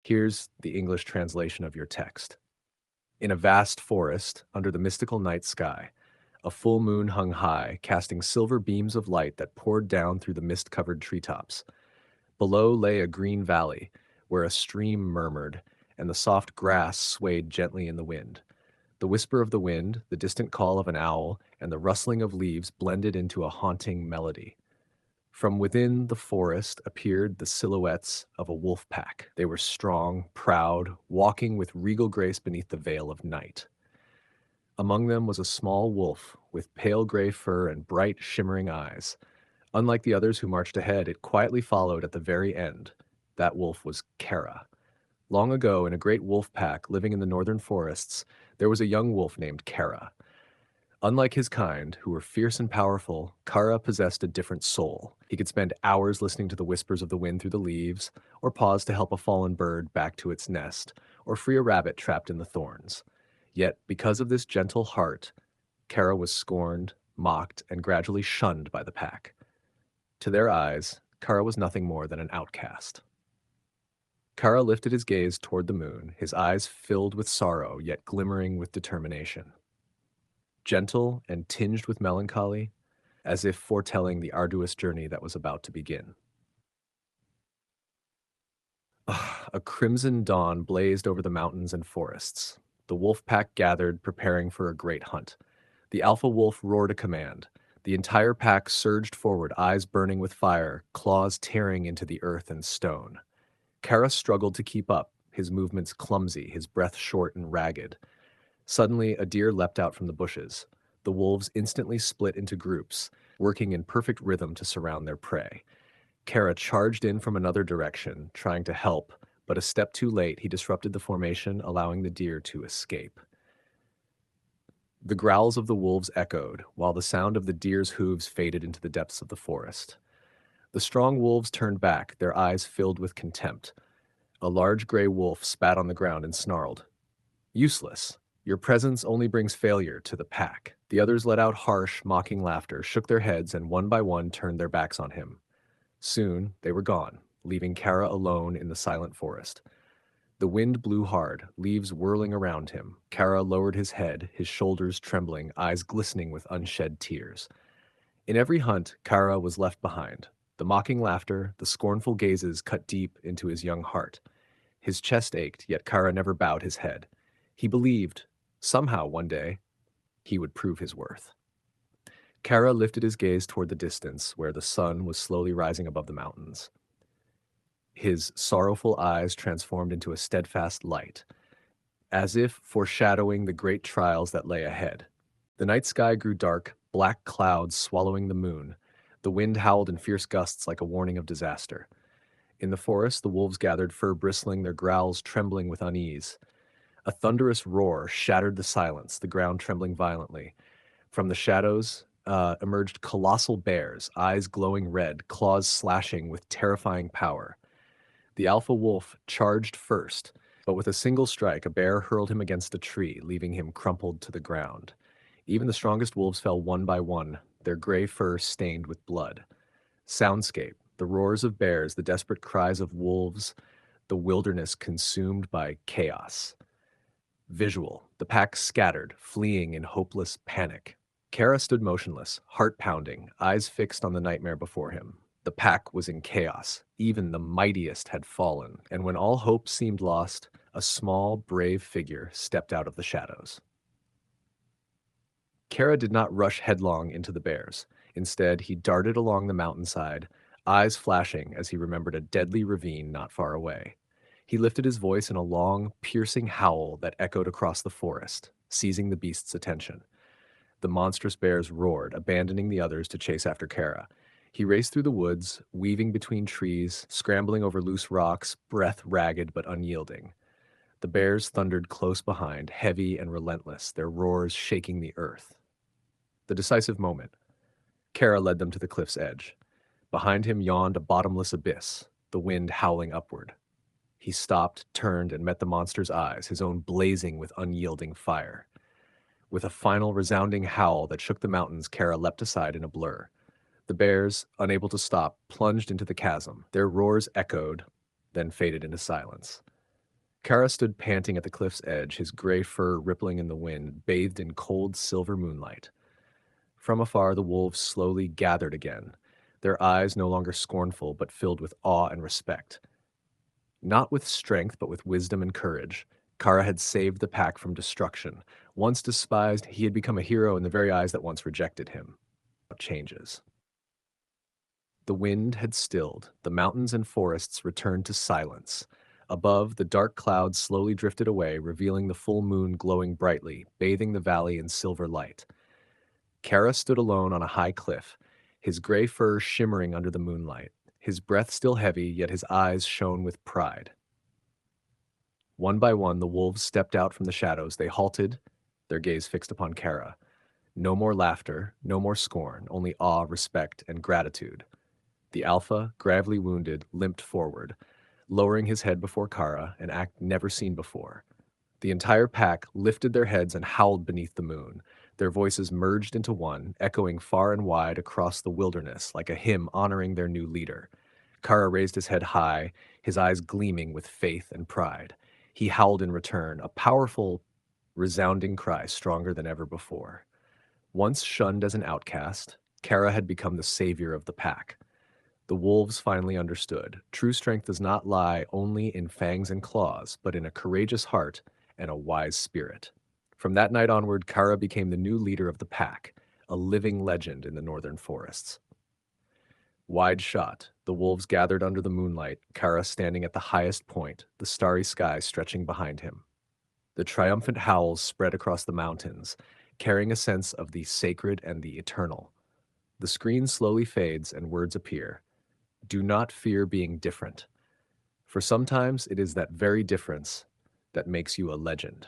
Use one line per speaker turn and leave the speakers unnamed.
Here's the English translation of your text. In a vast forest, under the mystical night sky, a full moon hung high, casting silver beams of light that poured down through the mist-covered treetops. Below lay a green valley, where a stream murmured, and the soft grass swayed gently in the wind. The whisper of the wind, the distant call of an owl, and the rustling of leaves blended into a haunting melody. From within the forest appeared the silhouettes of a wolf pack. They were strong, proud, walking with regal grace beneath the veil of night. Among them was a small wolf with pale gray fur and bright, shimmering eyes. Unlike the others who marched ahead, it quietly followed at the very end. That wolf was Kara. Long ago, in a great wolf pack living in the northern forests, there was a young wolf named Kara. Unlike his kind, who were fierce and powerful, Kara possessed a different soul. He could spend hours listening to the whispers of the wind through the leaves, or pause to help a fallen bird back to its nest, or free a rabbit trapped in the thorns. Yet, because of this gentle heart, Kara was scorned, mocked, and gradually shunned by the pack. To their eyes, Kara was nothing more than an outcast. Kara lifted his gaze toward the moon, his eyes filled with sorrow, yet glimmering with determination. Gentle and tinged with melancholy, as if foretelling the arduous journey that was about to begin. A crimson dawn blazed over the mountains and forests. The wolf pack gathered, preparing for a great hunt. The alpha wolf roared a command. The entire pack surged forward, eyes burning with fire, claws tearing into the earth and stone. Kara struggled to keep up, his movements clumsy, his breath short and ragged. Suddenly, a deer leapt out from the bushes. The wolves instantly split into groups, working in perfect rhythm to surround their prey. Kara charged in from another direction, trying to help, but a step too late, he disrupted the formation, allowing the deer to escape. The growls of the wolves echoed, while the sound of the deer's hooves faded into the depths of the forest. The strong wolves turned back, their eyes filled with contempt. A large gray wolf spat on the ground and snarled. "Useless. Your presence only brings failure to the pack." The others let out harsh, mocking laughter, shook their heads, and one by one turned their backs on him. Soon, they were gone, leaving Kara alone in the silent forest. The wind blew hard, leaves whirling around him. Kara lowered his head, his shoulders trembling, eyes glistening with unshed tears. In every hunt, Kara was left behind. The mocking laughter, the scornful gazes cut deep into his young heart. His chest ached, yet Kara never bowed his head. He believed, somehow one day, he would prove his worth. Kara lifted his gaze toward the distance, where the sun was slowly rising above the mountains. His sorrowful eyes transformed into a steadfast light, as if foreshadowing the great trials that lay ahead. The night sky grew dark, black clouds swallowing the moon. The wind howled in fierce gusts like a warning of disaster. In the forest, the wolves gathered, fur bristling, their growls trembling with unease. A thunderous roar shattered the silence, the ground trembling violently. From the shadows emerged colossal bears, eyes glowing red, claws slashing with terrifying power. The alpha wolf charged first, but with a single strike, a bear hurled him against a tree, leaving him crumpled to the ground. Even the strongest wolves fell one by one, their gray fur stained with blood. Soundscape, the roars of bears, the desperate cries of wolves, the wilderness consumed by chaos. Visual, the pack scattered, fleeing in hopeless panic. Kara stood motionless, heart pounding, eyes fixed on the nightmare before him. The pack was in chaos. Even the mightiest had fallen, and when all hope seemed lost, a small, brave figure stepped out of the shadows. Kara did not rush headlong into the bears. Instead, he darted along the mountainside, eyes flashing as he remembered a deadly ravine not far away. He lifted his voice in a long, piercing howl that echoed across the forest, seizing the beast's attention. The monstrous bears roared, abandoning the others to chase after Kara. He raced through the woods, weaving between trees, scrambling over loose rocks, breath ragged but unyielding. The bears thundered close behind, heavy and relentless, their roars shaking the earth. The decisive moment. Kara led them to the cliff's edge. Behind him yawned a bottomless abyss, the wind howling upward. He stopped, turned, and met the monster's eyes, his own blazing with unyielding fire. With a final resounding howl that shook the mountains, Kara leapt aside in a blur. The bears, unable to stop, plunged into the chasm. Their roars echoed, then faded into silence. Kara stood panting at the cliff's edge, his gray fur rippling in the wind, bathed in cold silver moonlight. From afar, the wolves slowly gathered again, their eyes no longer scornful but filled with awe and respect. Not with strength, but with wisdom and courage, Kara had saved the pack from destruction. Once despised, he had become a hero in the very eyes that once rejected him. Changes. The wind had stilled, the mountains and forests returned to silence. Above, the dark clouds slowly drifted away, revealing the full moon glowing brightly, bathing the valley in silver light. Kara stood alone on a high cliff, his gray fur shimmering under the moonlight, his breath still heavy, yet his eyes shone with pride. One by one, the wolves stepped out from the shadows. They halted, their gaze fixed upon Kara. No more laughter, no more scorn, only awe, respect, and gratitude. The alpha, gravely wounded, limped forward, lowering his head before Kara, an act never seen before. The entire pack lifted their heads and howled beneath the moon. Their voices merged into one, echoing far and wide across the wilderness like a hymn honoring their new leader. Kara raised his head high, his eyes gleaming with faith and pride. He howled in return, a powerful, resounding cry stronger than ever before. Once shunned as an outcast, Kara had become the savior of the pack. The wolves finally understood. True strength does not lie only in fangs and claws, but in a courageous heart and a wise spirit. From that night onward, Kara became the new leader of the pack, a living legend in the northern forests. Wide shot, the wolves gathered under the moonlight, Kara standing at the highest point, the starry sky stretching behind him. The triumphant howls spread across the mountains, carrying a sense of the sacred and the eternal. The screen slowly fades and words appear. Do not fear being different, for sometimes it is that very difference that makes you a legend.